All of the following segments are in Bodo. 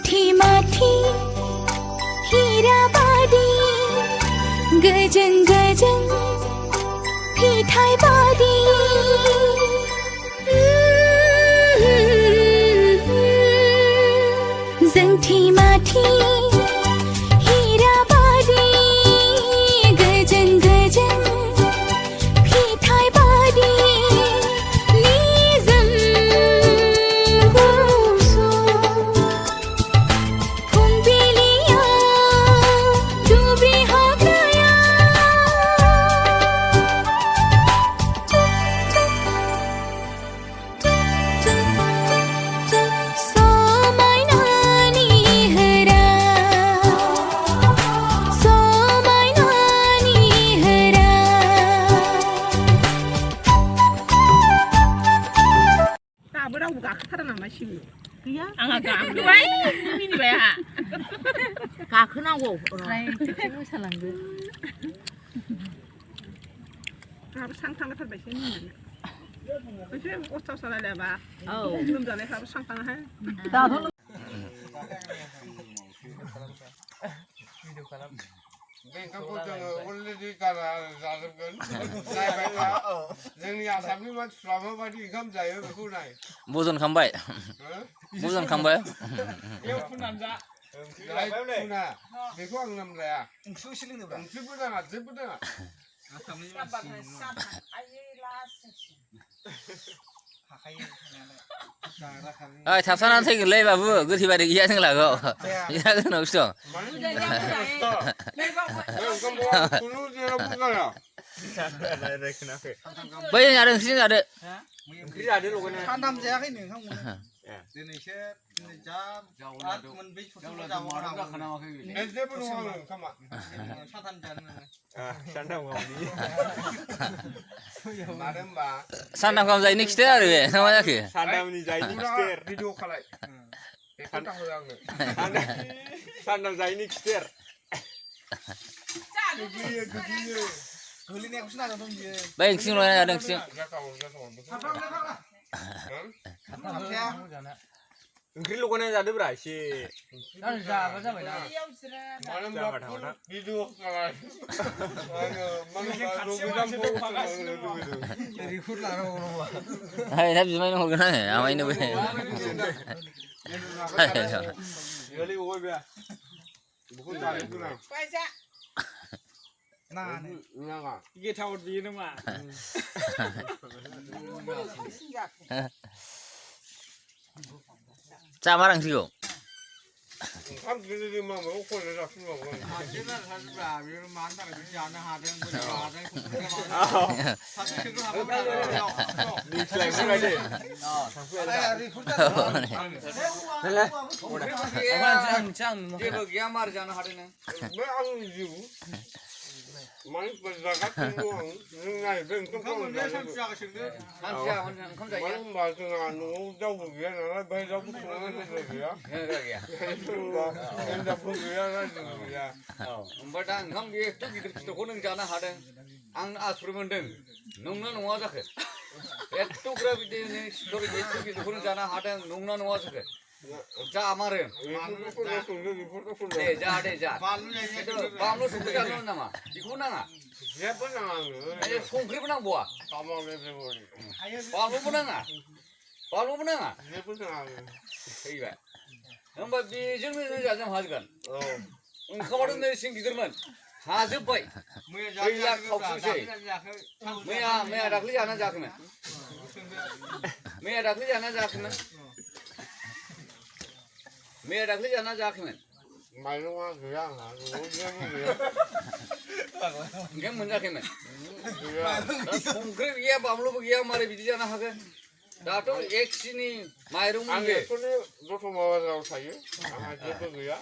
जोंथि माथि हीराबादि गोजों गोजों फिथाइ बारि जोंथि माथि हीराबादि गोजों गोजों फिथाइ बारि निजोम गुसु फुंबिलियाव दुब्रि समायनानि होरा समायनानि होरा दाबो रावबो गाखोथारा नामा सिबो गैया आंहा गाखोबाय मिनिबाय आंहा गाखोनांगौ खेबसे मोसालांदो आंहाबो स्रां थांथारबायसो मिनिनानै एसे खस्थ' सालायलायबा औ लोमजानायफ्राबो स्रां थाङोहाय दाथ' बे ओंखामखौ जोङो अलरेडि गारा जाजोबगोन नायबाय था जोंनि आसामनि मानसिफ्रा माबायदि ओंखाम जायो बेखौ नाय बजन खांबाय बजन खांबाय फुना बेखौ आं नामलाया ओंख्रिबो नाङा जेबो नाङा ओइ थाबथानानै थैगोनलै बाबु गोथै बारि गैया जों लागोआव गैया जोंनावसो दं बै जादो ओंख्रिजों जादो सानथाम जायाखैनो ओंखामखौनो दिनैसो दिनै जा मोनब्रै सप्ताह जाबावगोन जेबो नङा ओंखामा सानथाम जानो नोङो मानो होनबा सानथाम गाहाम जायैनो खिथो आरो बे ना मा जाखो सानथामनि जायैनि खिथेर भिडिअ खालाय बेखौ दाहो आंनो सानथाम जायैनि खिथेर गोग्लैयो गोलैनायखौसो नागिरदों बियो बै ओंख्रिजों लगायना जादों ओंख्रिजों ओंख्रि लगायना जादोब्रा एसे जाबा जाबाय ना भिडिअ खालाय रिपर्ट लानांगौ नङा हाय दा बिमायनो हरगोन आङो आमायनोबो गोलै अबाय बे बेखौ जानो गोनां नाङा गेटाव बियो नामा जामार ओंख्रिखौ ओंखाम गोरलै माबायाव खयना जाफिनबावगोन मानो थाखाय बिदि जानो हादों जेबो गैया मार जानो हादों नों बे आंनि जिउ मानसिफोर जागासिनो दं जों नायबाय ओंखाम मानो होनबा जोंहा न'आव दाउबो गैया नालाय बाहाय दाउबो संनानै होग्रा गैया हिनजावफोर गैया रायजोबो गैया ओमफ्राय दा ओंखाम एथ' गिदिर खिथौखौ नों जानो हादों आं आसुर मोन्दों नंना नङा जाखो एथ' ग्रा बिदिनो सिथर एथ' गिदिरखौ नों जानो हादों नंना नङा जाखो जा मारो दे जा दे जा बानलु संख्रि जानो नामा बेखौ नाङा जेबो नाङा आंनो संख्रिबो नांबावा बानलुबो नाङा जेबो नाङा आंनो फैबाय होमबा बेजोंनो जों जाजों हाजोगोन ओंखामाथ' नोरसिं गिदिरमोन हाजोब्बाय गैला खावसेसै मैया दाख्लै जाना जाखोमोन मैया दाख्लै जाना जाखोमोन माइरङा गैया आंहा न'आव जेबो गैया ओंखाम मोनजाखैमोन संख्रि गैया बानलुबो गैया मारै बिदि जानो हागोन दाथ' एक सिनि माइरं आं एक्सुलि दतमा बाजाराव थायो आंहा जेबो गैया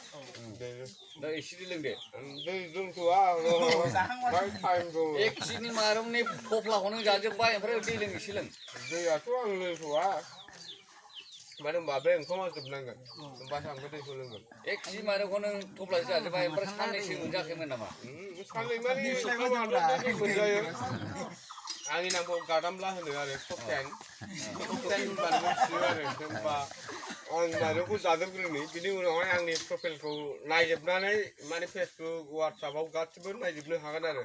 दा एसे दै लोंदे दै दोनथ'आ टाइम दं एक सिनि माइरंनि थफ्लाखौ नों जाजोब्बाय ओमफ्राय दै लों एसे लों दैयाथ' आं लोंथ'आ मानो होनबा बे ओंखामा जोबनांगोन होमबासो आंबो दैखौ लोंगोन एक सि माइरंखौ नों थफ्लासे जाजोब्बाय ओमफ्राय साननैसो मोनजाखैमोन नामा साननै माने ओंखामाथ' दैखौ मोनजायो आंनि नामखौ गादामला होनो आरो टप 10 होनबानो मिथियो आरो होनबा आं माइरंखौ जाजोबग्रोनि बिनि उनावहाय आंनि प्रफाइलखौ नायजोबनानै माने फेसबुक वाट्सएपआव गासिबो नायजोबनो हागोन आरो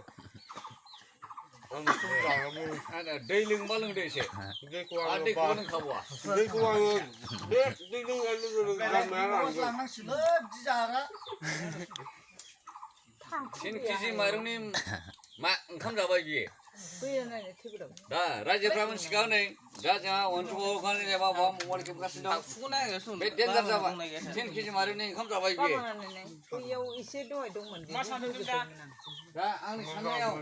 आं बेखौ जागामो दै लोंबा लोंदो एसे दैखौ आरो आङो दैखौबो लोंखाबावा दैखौ आङो बे दै लोंनाय लोगो लोगो गारनाया लांगोन 10 केजि माइरंनि मा ओंखाम जाबाय बियो दा रायजोफ्रा मिथिखा नै दा जोंहा अनसुगाव गान जेनेबा माबा मबाइल खेबगासिनो दं बे देन्जार जाबाय 10 केजि माइरंनि ओंखाम जाबाय बियो बैयाव एसे दहाय दंमोन दा आंनि साननायाव